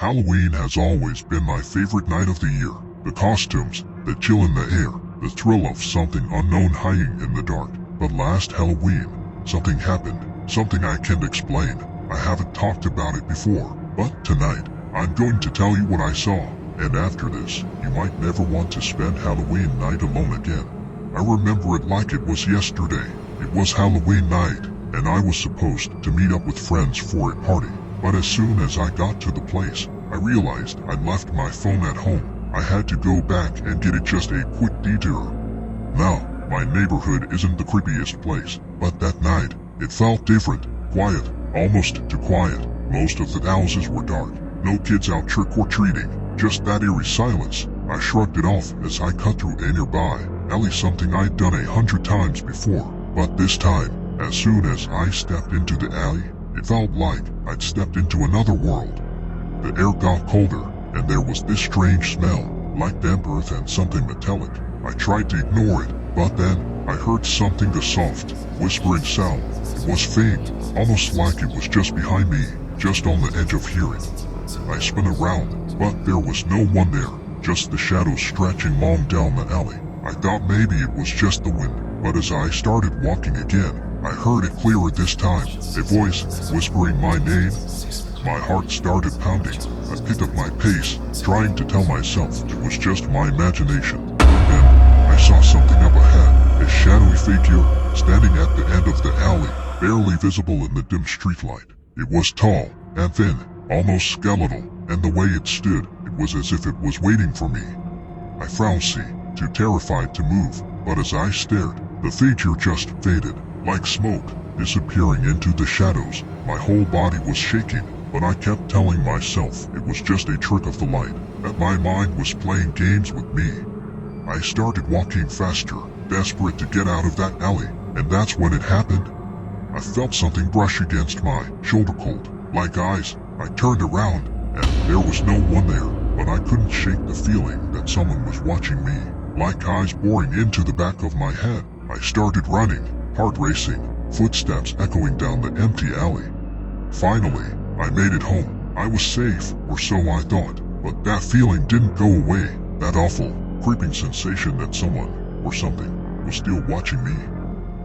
Halloween has always been my favorite night of the year. The costumes, the chill in the air, the thrill of something unknown hiding in the dark. But last Halloween, something happened, something I can't explain. I haven't talked about it before, but tonight, I'm going to tell you what I saw. And after this, you might never want to spend Halloween night alone again. I remember it like it was yesterday. It was Halloween night, and I was supposed to meet up with friends for a party. But as soon as I got to the place, I realized I'd left my phone at home. I had to go back and get it, just a quick detour. Now, my neighborhood isn't the creepiest place, but that night, it felt different, quiet, almost too quiet. Most of the houses were dark, no kids out trick-or-treating, just that eerie silence. I shrugged it off as I cut through a nearby alley, something I'd done 100 times before. But this time, as soon as I stepped into the alley, it felt like I'd stepped into another world. The air got colder, and there was this strange smell, like damp earth and something metallic. I tried to ignore it, but then I heard something, a soft, whispering sound. It was faint, almost like it was just behind me, just on the edge of hearing. I spun around, but there was no one there, just the shadows stretching long down the alley. I thought maybe it was just the wind, but as I started walking again, I heard it clearer this time, a voice whispering my name. My heart started pounding. I picked up my pace, trying to tell myself it was just my imagination. Then, I saw something up ahead, a shadowy figure, standing at the end of the alley, barely visible in the dim streetlight. It was tall and thin, almost skeletal, and the way it stood, it was as if it was waiting for me. I frowned, too terrified to move, but as I stared, the figure just faded, like smoke, disappearing into the shadows. My whole body was shaking, but I kept telling myself it was just a trick of the light, that my mind was playing games with me. I started walking faster, desperate to get out of that alley, and that's when it happened. I felt something brush against my shoulder, cold, like eyes. I turned around, and there was no one there, but I couldn't shake the feeling that someone was watching me, like eyes boring into the back of my head. I started running, heart racing, footsteps echoing down the empty alley. Finally, I made it home. I was safe, or so I thought, but that feeling didn't go away, that awful, creeping sensation that someone, or something, was still watching me.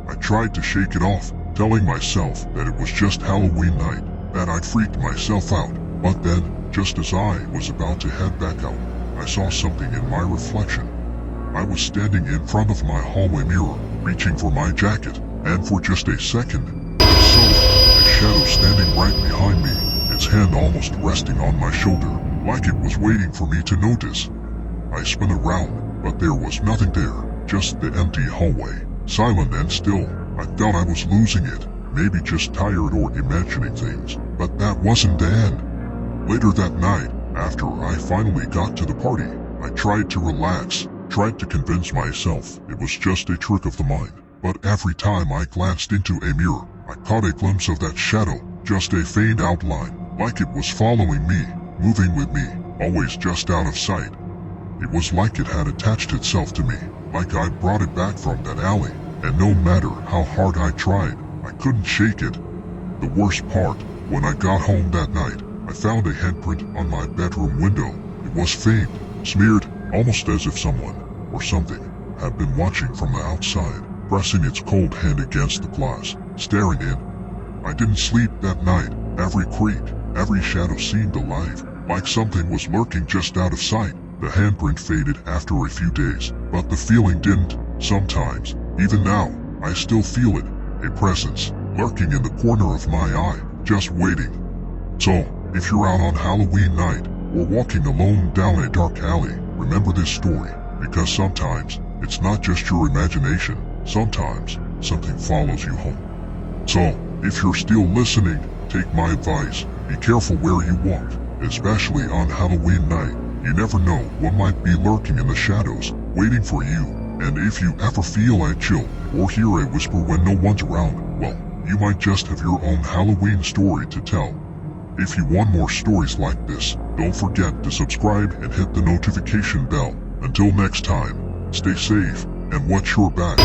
I tried to shake it off, telling myself that it was just Halloween night, that I'd freaked myself out, but then, just as I was about to head back out, I saw something in my reflection. I was standing in front of my hallway mirror, reaching for my jacket, and for just a second, I saw a shadow standing right behind me, its hand almost resting on my shoulder, like it was waiting for me to notice. I spun around, but there was nothing there, just the empty hallway, silent and still. I thought I was losing it, maybe just tired or imagining things, but that wasn't the end. Later that night, after I finally got to the party, I tried to relax, tried to convince myself it was just a trick of the mind. But every time I glanced into a mirror, I caught a glimpse of that shadow, just a faint outline, like it was following me, moving with me, always just out of sight. It was like it had attached itself to me, like I brought it back from that alley, and no matter how hard I tried, I couldn't shake it. The worst part, when I got home that night, I found a handprint on my bedroom window. It was faint, smeared, almost as if someone, or something, had been watching from the outside, pressing its cold hand against the glass, staring in. I didn't sleep that night. Every creak, every shadow seemed alive, like something was lurking just out of sight. The handprint faded after a few days, but the feeling didn't. Sometimes, even now, I still feel it, a presence, lurking in the corner of my eye, just waiting. So, if you're out on Halloween night, or walking alone down a dark alley, remember this story, because sometimes, it's not just your imagination, sometimes, something follows you home. So, if you're still listening, take my advice, be careful where you walk, especially on Halloween night. You never know what might be lurking in the shadows, waiting for you, and if you ever feel a chill, or hear a whisper when no one's around, well, you might just have your own Halloween story to tell. If you want more stories like this, don't forget to subscribe and hit the notification bell. Until next time, stay safe and watch your back.